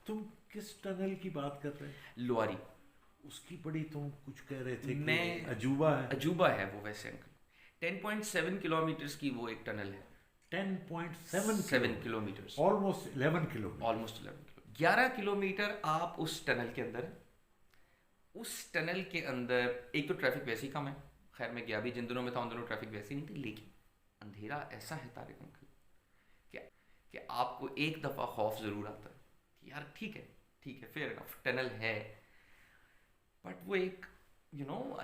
तुम किस टनल की बात कर रहे हो? लुआरी। उसकी बड़ी तुम कुछ कह रहे थे कि मैं अजूबा है। अजूबा है वो वैसे अंकल। 10.7 किलोमीटर्स की वो एक टनल है। 10.7 7 kilometre kilometres almost 11 kilometre. Almost 11 kilo 11 kilometre आप उस टनल के अंदर हैं। उस टनल के अंदर एक तो ट्रैफिक वैसे ही कम है। खैर मैं गया भी जिन दिनों में था उन दिनों ट्रैफिक वैसे ही नहीं थी, लेकिन अंधेरा ऐसा है तारिक अंकल कि, कि आपको एक दफ़ा खौफ ज़रूर आता है कि यार ठीक है फेयर इनफ टनल है, बट वो एक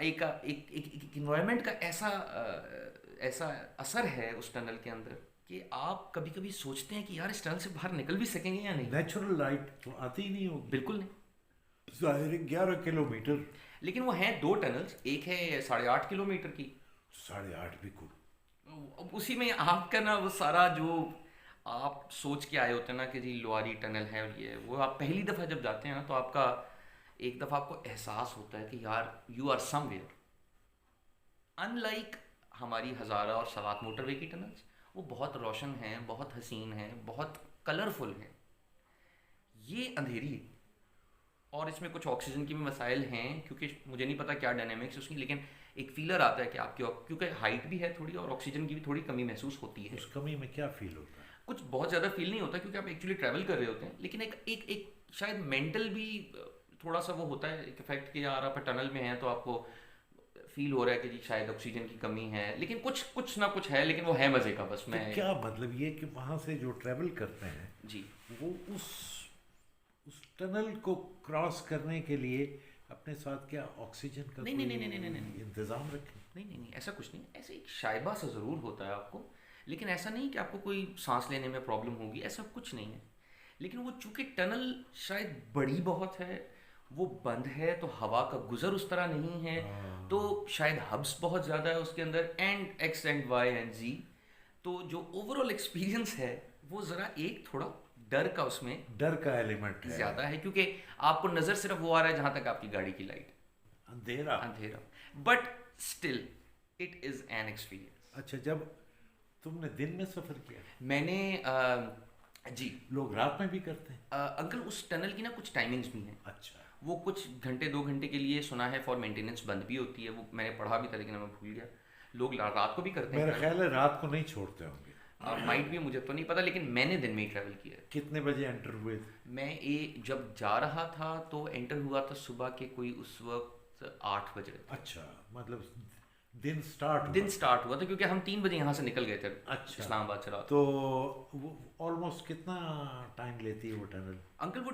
एक इन्वायरमेंट का ऐसा असर है उस टनल के अंदर कि आप कभी कभी सोचते हैं कि यार इस टनल से बाहर निकल भी सकेंगे या नहीं। नेचुरल लाइट तो आती ही नहीं होगी। बिल्कुल नहीं। जाहिर है 11 किलोमीटर। लेकिन वो हैं दो टनल्स, एक है 8.5 किलोमीटर की। 8.5 भी खूब। अब उसी में आपका ना वो सारा जो आप सोच के आए होते हैं ना कि जी लोअरी टनल है और ये वो आप पहली दफ़ा जब जाते हैं ना तो आपका एक दफ़ा आपको एहसास होता है कि यार यू आर समवेयर। अनलाइक हमारी हज़ारा और सवात मोटरवे की टनल्स, वो बहुत रोशन हैं, बहुत हसीन हैं, बहुत कलरफुल हैं। ये अंधेरी है और इसमें कुछ ऑक्सीजन की भी मसाइल हैं क्योंकि मुझे नहीं पता क्या डायनेमिक्स उसकी, लेकिन एक फीलर आता है कि आपकी क्योंकि हाइट भी है थोड़ी और ऑक्सीजन की भी थोड़ी कमी महसूस होती है। उस कमी में क्या फील होता है? कुछ बहुत ज़्यादा फील नहीं होता क्योंकि आप एक्चुअली ट्रैवल कर रहे होते हैं, लेकिन एक शायद मेंटल भी थोड़ा सा वो होता है एक इफेक्ट कि यार आप टनल में हैं तो आपको फील हो रहा है कि जी शायद ऑक्सीजन की कमी है, लेकिन कुछ ना कुछ है, लेकिन वो है मज़े का बस। तो मैं क्या मतलब ये कि वहाँ से जो ट्रैवल करते हैं जी वो उस टनल को क्रॉस करने के लिए अपने साथ क्या ऑक्सीजन का नहीं कोई नहीं नहीं नहीं नहीं नहीं नहीं इंतज़ाम रखें? नहीं ऐसा कुछ नहीं। ऐसे एक शायबा सा ज़रूर होता है आपको, लेकिन ऐसा नहीं कि आपको कोई सांस लेने में प्रॉब्लम होगी, ऐसा कुछ नहीं है। लेकिन वो चूंकि टनल शायद बड़ी बहुत है, वो बंद है तो हवा का गुजर उस तरह नहीं है, तो हाँ, शायद हब्स बहुत ज़्यादा है उसके अंदर and X and Y and G. तो जो ओवरऑल एक्सपीरियंस है वो ज़रा एक थोड़ा डर का उसमें डर का एलिमेंट है। ज़्यादा है क्योंकि आपको नज़र सिर्फ वो आ रहा है जहाँ तक आपकी गाड़ी की लाइट, अंधेरा। अंधेरा। But still it is an experience. अच्छा, जब तुमने दिन में सफ़र किया? मैंने जी लोग रात में भी करते हैं? अंकल उस टनल की ना कुछ टाइमिंग्स भी हैं। अच्छा। वो कुछ घंटे 2 घंटे के लिए सुना है फॉर मेंटेनेंस बंद भी होती है, वो मैंने पढ़ा भी था लेकिन मैं भूल गया। लोग रात को भी करते हैं मेरा ट्रैवल। ख्याल है रात को नहीं छोड़ते होंगे। माइट भी, मुझे तो नहीं पता, लेकिन मैंने दिन में ही ट्रैवल किया है। कितने बजे एंटर हुए थे? मैं जब जा रहा था तो एंटर हुआ था सुबह के कोई उस वक्त 8 बज रहे थे। अच्छा, मतलब दिन स्टार्ट दिन हुआ। स्टार्ट हुआ था क्योंकि हम 3 बजे यहाँ से निकल गए थे अच्छा, इस्लामाबाद से रात। तो वो ऑलमोस्ट कितना टाइम लेती है वो टनल? अंकल वो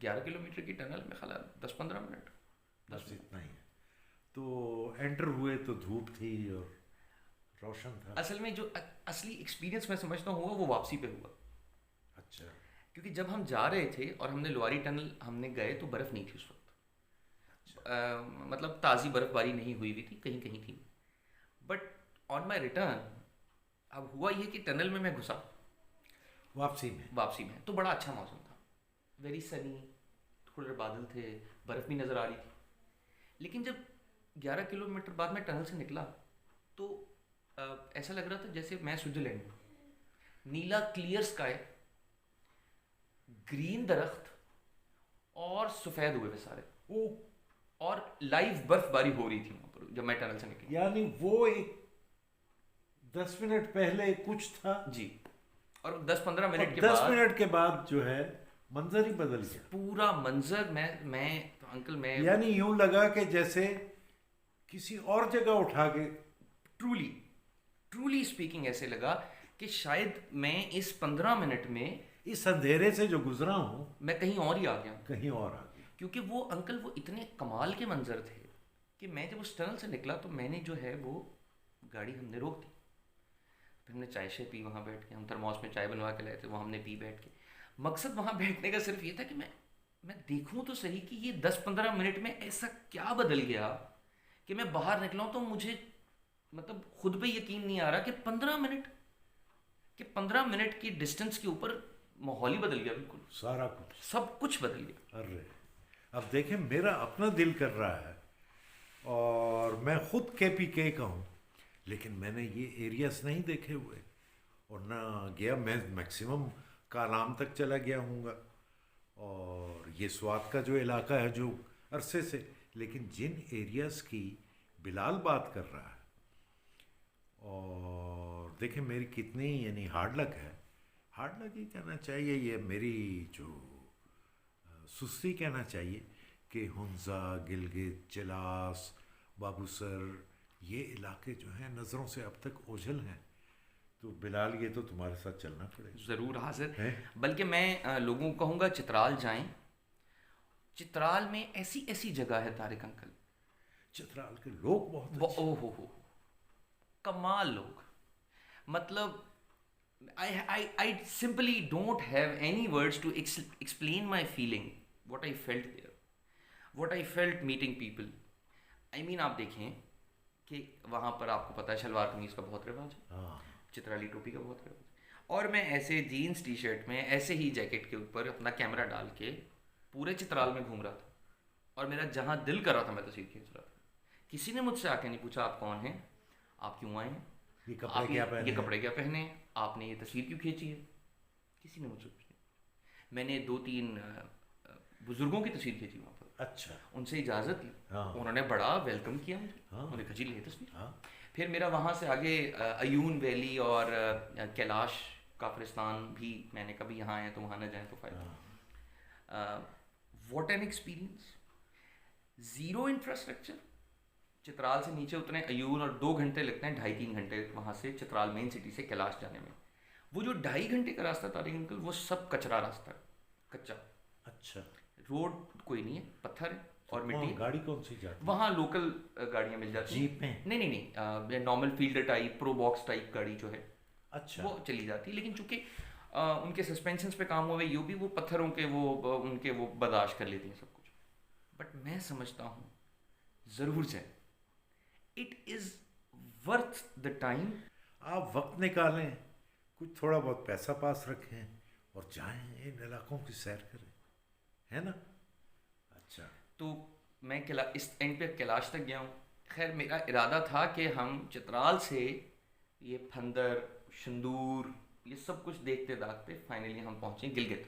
11 किलोमीटर की टनल में ख्याल 10-15 मिनट। बस इतना ही है। तो एंटर हुए तो धूप थी और रोशन था। असल में जो असली एक्सपीरियंस मैं समझता हूँ वो वापसी पे हुआ, अच्छा। क्योंकि जब हम जा रहे थे और हमने लोअरी टनल हमने गए तो बर्फ़ नहीं थी उस वक्त। मतलब ताज़ी बर्फ़बारी नहीं हुई हुई थी, कहीं कहीं थी। बट ऑन माई रिटर्न अब हुआ ये कि टनल में मैं घुसा वापसी में? तो बड़ा अच्छा मौसम था, वेरी सनी, थोड़े बादल थे, बर्फ़ भी नज़र आ रही थी। लेकिन जब 11 किलोमीटर बाद मैं टनल से निकला तो ऐसा लग रहा था जैसे मैं स्विट्ज़रलैंड में, नीला क्लियर स्काई, ग्रीन दरख्त और सफ़ेद हुए वे सारे, ओ, और लाइव बर्फबारी हो रही थी वहाँ पर जब मैं टनल से निकला। यानी वो एक 10 मिनट पहले कुछ था जी, और 10-15 मिनट और के 10 मिनट के बाद जो है मंजर ही बदल गया। पूरा मंजर मैं तो अंकल मैं यानी यूं लगा कि जैसे किसी और जगह उठा के। ट्रूली ट्रूली स्पीकिंग ऐसे लगा कि शायद मैं इस 15 मिनट में इस अंधेरे से जो गुजरा हूं मैं कहीं और ही आ गया, कहीं और आ गया। क्योंकि वो अंकल वो इतने कमाल के मंजर थे कि मैं जब उस टनल से निकला तो मैंने जो है वो गाड़ी हमने रोक दी, फिर हमने चाय शाय पी वहाँ बैठ के, हम थर्मोस में चाय बनवा के लाए थे वो हमने पी बैठ के। मकसद वहाँ बैठने का सिर्फ ये था कि मैं देखूँ तो सही कि ये 10-15 मिनट में ऐसा क्या बदल गया कि मैं बाहर निकला हूँ तो मुझे मतलब खुद पे यकीन नहीं आ रहा कि 15 मिनट की डिस्टेंस के ऊपर माहौल ही बदल गया, बिल्कुल सारा कुछ। सब कुछ बदल गया। अरे, अब देखें, मेरा अपना दिल कर रहा है और मैं खुद KPK का हूँ, लेकिन मैंने ये एरियाज नहीं देखे हुए और ना गया। मैं मैक्सिमम कालाम तक चला गया हूँगा, और ये स्वात का जो इलाका है जो अरसे से, लेकिन जिन एरियाज़ की बिलाल बात कर रहा है, और देखें मेरी कितनी यानी हार्ड लक है, हार्ड लक ही कहना चाहिए, ये मेरी जो सुस्ती कहना चाहिए कि हुंजा, गिलगित, चिलास, बाबूसर, ये इलाके जो हैं नज़रों से अब तक ओझल हैं। तो बिलाल ये तो तुम्हारे साथ चलना पड़ेगा। ज़रूर हाजिर। है बल्कि मैं लोगों को कहूँगा चित्राल जाएं। चित्राल में ऐसी ऐसी जगह है तारिक अंकल, चित्राल के लोग बहुत अच्छे। ओ हो, कमाल लोग। मतलब I simply don't have any words to explain my feeling, what I felt there, what I felt meeting people. I mean आप देखें कि वहाँ पर आपको पता है शलवार कमीज़ का बहुत रिवाज है, हाँ, चित्राली टोपी का बहुत रिवाज है, और मैं ऐसे जीन्स टी शर्ट में ऐसे ही जैकेट के ऊपर अपना कैमरा डाल के पूरे चित्राल में घूम रहा था, और मेरा जहाँ दिल कर रहा था मैं तस्वीर खींच रहा था। किसी ने मुझसे आके नहीं पूछा आप कौन हैं, आप क्यों आए हैं, ये कपड़े क्या पहने ये हैं? कपड़े क्या पहने हैं, आपने ये तस्वीर क्यों खींची है, किसी ने मुझसे कुछ नहीं पूछा। मैंने 2-3 बुजुर्गों की तस्वीर खींची वहाँ पर, अच्छा, उनसे इजाज़त ली, हाँ, उन्होंने बड़ा वेलकम किया मुझे, हाँ, उन्होंने खींची ली तस्वीर। हाँ, फिर मेरा वहाँ से आगे अयून वैली और कैलाश काफरिस्तान भी, मैंने कभी यहाँ आए तो वहाँ ना जाए तो फ़ायदा। What an experience, zero infrastructure. Chitral से नीचे उतरे अयून और 2 घंटे लगते हैं, 2.5-3 घंटे वहाँ से चित्राल मेन सिटी से कैलाश जाने में। वो जो 2.5 घंटे का रास्ता तारिक अंकल, वो सब कचरा रास्ता है, कच्चा, अच्छा। रोड कोई नहीं है, पत्थर है और मिट्टी है। गाड़ी कौन सी जाती है? वहाँ लोकल गाड़ियाँ मिल जाती हैं। जीप में? नहीं, normal field type, pro box type गाड़ी जो है अच्छा, वो चली जाती है, लेकिन चूंकि उनके सस्पेंशंस पे काम हुए यो भी, वो पत्थरों के वो उनके वो बर्दाश्त कर लेती हैं सब कुछ। बट मैं समझता हूँ ज़रूर जाए, it is worth the time. आप वक्त निकालें, कुछ थोड़ा बहुत पैसा पास रखें और जाएं, इन इलाकों की सैर करें, है ना? अच्छा, तो मैं इस एंड पे कैलाश तक गया हूँ। खैर मेरा इरादा था कि हम चित्राल से ये फंदर, शंदूर, ये सब कुछ देखते दाखते फाइनली हम पहुँचे गिलगित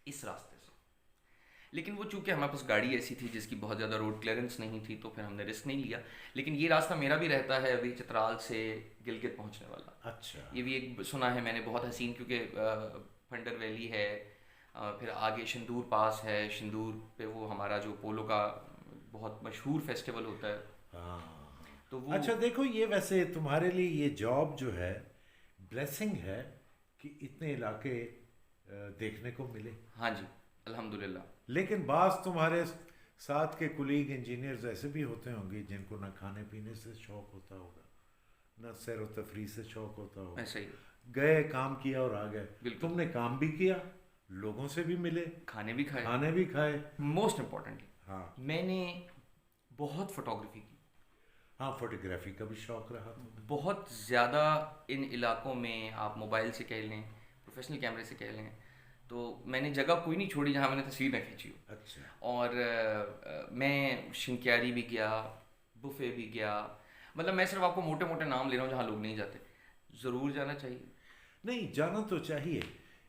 इस रास्ते से, लेकिन वो चूँकि हमारे पास गाड़ी ऐसी थी जिसकी बहुत ज़्यादा रोड क्लियरेंस नहीं थी, तो फिर हमने रिस्क नहीं लिया। लेकिन ये रास्ता मेरा भी रहता है अभी चित्राल से गिलगित पहुँचने वाला। अच्छा, ये भी एक सुना है मैंने, बहुत हसीन, क्योंकि फंडर वैली है, फिर आगे शंदूर पास है, शंदूर पे वो हमारा जो पोलो का बहुत मशहूर फेस्टिवल होता है, हाँ। तो वो। अच्छा, देखो ये वैसे तुम्हारे लिए ये जॉब जो है ब्लेसिंग है कि इतने इलाके देखने को मिले। हाँ जी, अल्हम्दुलिल्लाह। लेकिन बास तुम्हारे साथ के कुलीग इंजीनियर्स ऐसे भी होते होंगे जिनको ना खाने पीने से शौक होता होगा, ना सैर व तफरीह से शौक होता होगा, ऐसा ही गए काम किया और आ गए। बिल्कुल। तुमने काम भी किया, लोगों से भी मिले, खाने भी खाए, खाने भी खाए। मोस्ट इम्पॉर्टेंटली हाँ, मैंने बहुत फोटोग्राफी की, हाँ, फोटोग्राफी का भी शौक रहा तुम्हें। बहुत ज़्यादा। इन इलाकों में आप मोबाइल से कह लें, प्रोफेशनल कैमरे से कह लें, तो मैंने जगह कोई नहीं छोड़ी जहाँ मैंने तस्वीर न खींची हो। अच्छा, और मैं शिंक्यारी भी गया, बुफे भी गया, मतलब मैं सिर्फ आपको मोटे मोटे नाम ले रहा हूँ जहाँ लोग नहीं जाते। ज़रूर जाना चाहिए। नहीं जाना तो चाहिए,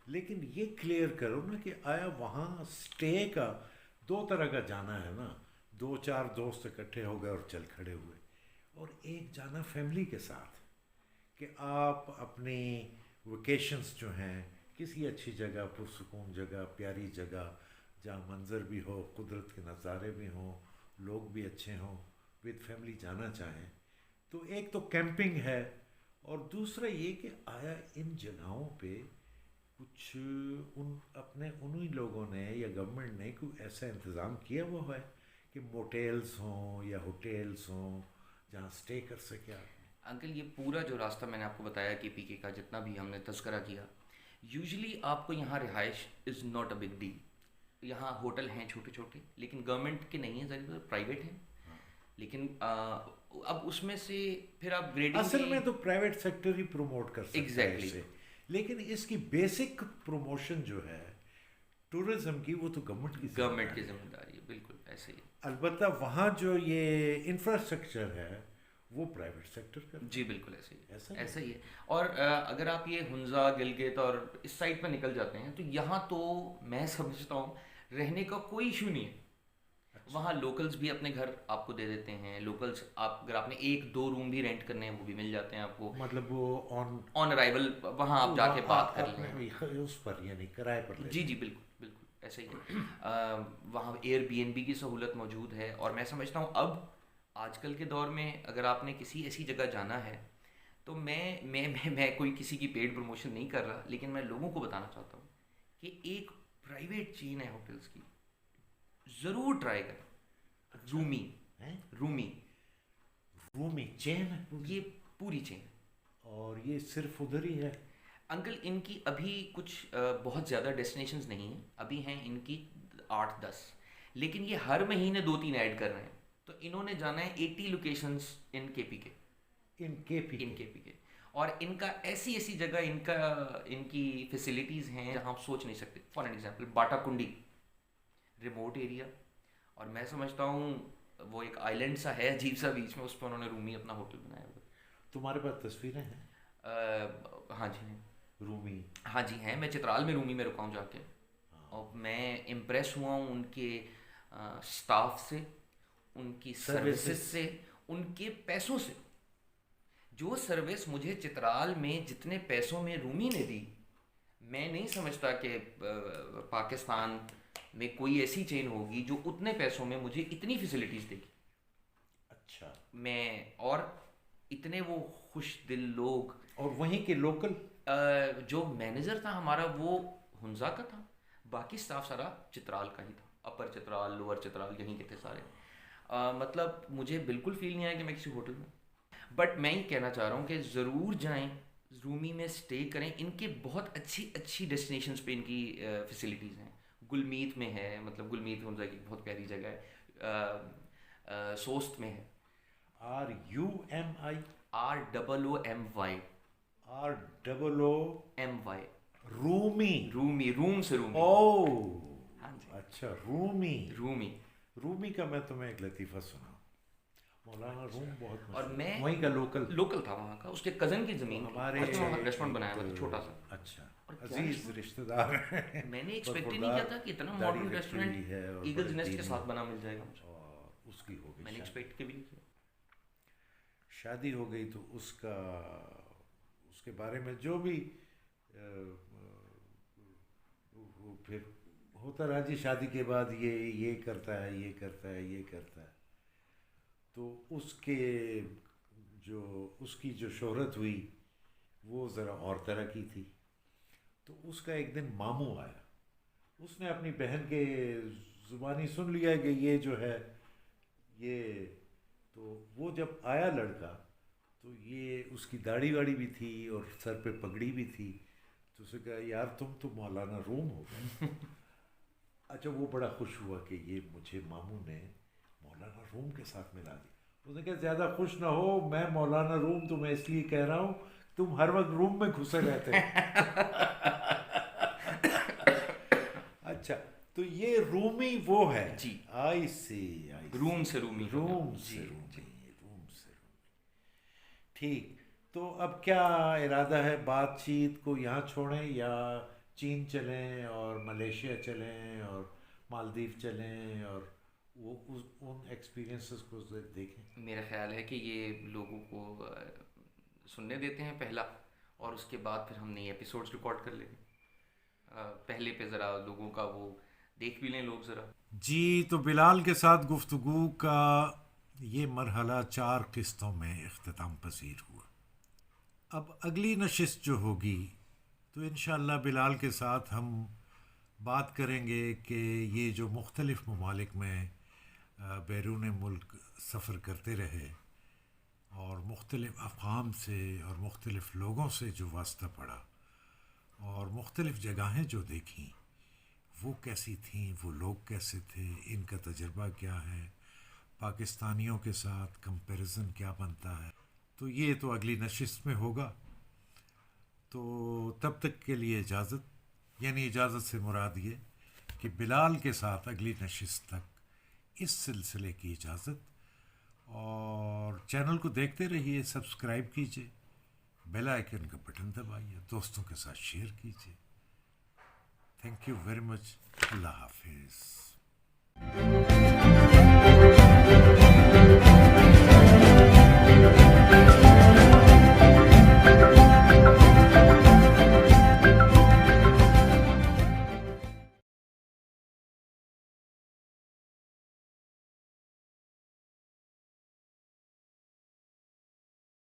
लेकिन ये क्लियर करो ना कि आया वहाँ स्टे का 2 तरह का जाना है ना, 2-4 दोस्त इकट्ठे हो गए और चल खड़े हुए, और एक जाना फैमिली के साथ कि आप अपनी वेकेशंस जो हैं किसी अच्छी जगह, पुरसुकून जगह, प्यारी जगह, जहाँ मंज़र भी हो, कुदरत के नज़ारे भी हों, लोग भी अच्छे हों, विद फैमिली जाना चाहें। तो एक तो कैंपिंग है, और दूसरा ये कि आया इन जगहों पे कुछ उन्हीं लोगों ने या गवर्नमेंट ने कोई ऐसा इंतज़ाम किया हुआ है कि मोटेल्स हों या होटल्स हों जहाँ स्टे कर सके आप? अंकल ये पूरा जो रास्ता मैंने आपको बताया कि पीके का जितना भी हमने तस्करा किया, यूजुअली आपको यहाँ रिहाइश is not a big deal. यहाँ होटल हैं छोटे छोटे, लेकिन गवर्नमेंट के नहीं हैं, ज़्यादातर प्राइवेट हैं। लेकिन अब उसमें से फिर आप ग्रेडिंग, असल में तो प्राइवेट सेक्टर ही प्रमोट कर सकता है Exactly. इसे, लेकिन इसकी बेसिक प्रमोशन जो है टूरिज्म की, वो तो गवर्नमेंट की जिम्मेदारी है। बिल्कुल ऐसे ही। अलबत्ता वहाँ जो ये इंफ्रास्ट्रक्चर है वो प्राइवेट सेक्टर का। जी बिल्कुल ऐसे ही ऐसा ही ऐसा ही है। और अगर आप ये हुंजा गिलगित और इस साइड पर निकल जाते हैं तो यहाँ तो मैं समझता हूँ रहने का कोई इशू नहीं है। अच्छा, वहाँ लोकल्स भी अपने घर आपको दे देते हैं। लोकल्स आप अगर आपने एक दो रूम भी रेंट करने हैं वो भी मिल जाते हैं आपको मतलब वो ऑन, ऑन अराइवल। वहाँ आप जाके बात कर लें। अपने उस पर यानी किराए पर जी लेते जी बिल्कुल बिल्कुल ऐसे ही है। वहाँ एयरबीएनबी की सहूलत मौजूद है। और मैं समझता हूँ अब आजकल के दौर में अगर आपने किसी ऐसी जगह जाना है तो मैं कोई किसी की पेड प्रमोशन नहीं कर रहा, लेकिन मैं लोगों को बताना चाहता हूँ कि एक प्राइवेट चेन है होटल्स की, ज़रूर ट्राई करें। अच्छा रूमी है। रूमी रूमी चेन है पूरी? ये पूरी चेन। और ये सिर्फ उधर ही है? अंकल इनकी अभी कुछ बहुत ज़्यादा डेस्टिनेशंस नहीं हैं, अभी हैं इनकी 8-10, लेकिन ये हर महीने 2-3 ऐड कर रहे हैं। तो इन्होंने जाना है 80 लोकेशंस इन केपी इन के के। और इनका ऐसी ऐसी जगह इनका इनकी फैसिलिटीज़ हैं जहाँ आप सोच नहीं सकते। For an example Batakundi, remote area, और मैं समझता हूँ वो एक आइलैंड सा है अजीब सा बीच में, उस पर उन्होंने रूमी अपना होटल बनाया हुआ तुम्हारे पास तस्वीरें हैं है। हाँ जी हैं। रूमी? हाँ जी हैं, मैं चित्राल में रूमी में रुका हूँ जाके। हाँ। और मैं इम्प्रेस हुआ हूँ उनके स्टाफ से, उनकी सर्विसेज सर्विसेज? से, उनके पैसों से। जो सर्विस मुझे चित्राल में जितने पैसों में रूमी ने दी, मैं नहीं समझता कि पाकिस्तान में कोई ऐसी चेन होगी जो उतने पैसों में मुझे इतनी फैसिलिटीज़ देगी। अच्छा। मैं और इतने वो खुश दिल लोग। और वहीं के लोकल? जो मैनेजर था हमारा वो हुंजा का था, बाकी स्टाफ सारा चित्राल का ही था। अपर चित्राल, लोअर चित्राल, यहीं के थे सारे। मतलब मुझे बिल्कुल फील नहीं आया कि मैं किसी होटल में। बट मैं ये कहना चाह रहा हूँ कि ज़रूर जाएं, रूमी में स्टे करें। इनके बहुत अच्छी अच्छी डेस्टिनेशंस पे इनकी फैसिलिटीज़ हैं। गुलमीत में है, मतलब गुलमीत हुंजा की बहुत प्यारी जगह है। सोस्त में है। RUMI? ROOMY। ROOMY? Rumi? Rumi, room से रूमी। ओ हाँ जी, अच्छा, रूमी। रूमी। रूमी का मैं तुम्हें एक लतीफ़ा सुना। मौलाना रूम बहुत और मशहूर, मैं वहीं का लोकल। लोकल था वहाँ का, उसके कज़न की ज़मीन थी, हमारे उसमें वहाँ रेस्टोरेंट बनाया हुआ था छोटा सा। अच्छा, और क्या अजीज restaurant? रिश्तेदार हैं। मैंने एक्सपेक्ट ही नहीं किया था कि इतना दाढ़ी मॉडर्न रखी रेस्टोरेंट हुई है और ईगल्स बड़े नेस्ट के दीनी। साथ बना मिल जाएगा मुझे। और उसकी हो गई मैंने शादी। एक्सपेक्ट के भी नहीं किया। शादी हो गई तो उसका, उसके बारे में जो भी वो फिर होता रहा जी, शादी के बाद ये करता है, ये करता है, ये करता है। तो उसके जो उसकी जो शोहरत हुई वो ज़रा और तरह की थी। तो उसका एक दिन मामू आया, उसने अपनी बहन के ज़ुबानी सुन लिया कि ये जो है ये। तो वो जब आया लड़का तो ये उसकी दाढ़ी वाड़ी भी थी और सर पे पगड़ी भी थी। तो उसे कहा यार तुम तो मौलाना रूम हो गए। अच्छा, वो बड़ा खुश हुआ कि ये मुझे मामू ने मौलाना रूम के साथ मिला दिया। उसने कहा ज़्यादा खुश ना हो, मैं मौलाना रूम तुम्हें इसलिए कह रहा हूँ, तुम हर वक्त रूम में घुसे रहते हो। अच्छा, तो ये रूमी वो है। जी, आई सी, रूम से रूमी हो गया। रूम जी से जी। रूमी, रूम से रूमी। ठीक। तो अब क्या इरादा है, बातचीत को यहाँ छोड़ें या चीन चलें और मलेशिया चलें और मालदीव चलें और वो उन एक्सपीरियंसेस को देखें? मेरा ख्याल है कि ये लोगों को सुनने देते हैं पहला, और उसके बाद फिर हम नए एपिसोड्स रिकॉर्ड कर लेंगे। पहले पे ज़रा लोगों का वो देख भी लें लोग ज़रा। जी, तो बिलाल के साथ गुफ्तगू का ये मरहला 4 किस्तों में इख्तिताम पसीर हुआ। अब अगली नशिस्त जो होगी तो इंशाअल्लाह बिलाल के साथ हम बात करेंगे कि ये जो मुख्तलिफ़ ममालिक में बैरून मुल्क सफ़र करते रहे और मुख्तलिफ़ अफ़ाम से और मुख्तलिफ़ लोगों से जो वास्ता पड़ा और मुख्तलिफ़ जगहें जो देखीं, वो कैसी थीं, वो लोग कैसे थे, इनका तजर्बा क्या है, पाकिस्तानियों के साथ कंपैरिजन क्या बनता है, तो ये तो अगली नशिस्त में होगा। तो तब तक के लिए इजाज़त, यानी इजाज़त से मुराद ये कि बिलाल के साथ अगली नशिस्त तक इस सिलसिले की इजाज़त। और चैनल को देखते रहिए, सब्सक्राइब कीजिए, बेल आइकन का बटन दबाइए, दोस्तों के साथ शेयर कीजिए। Thank you very much. अल्लाह हाफिज़।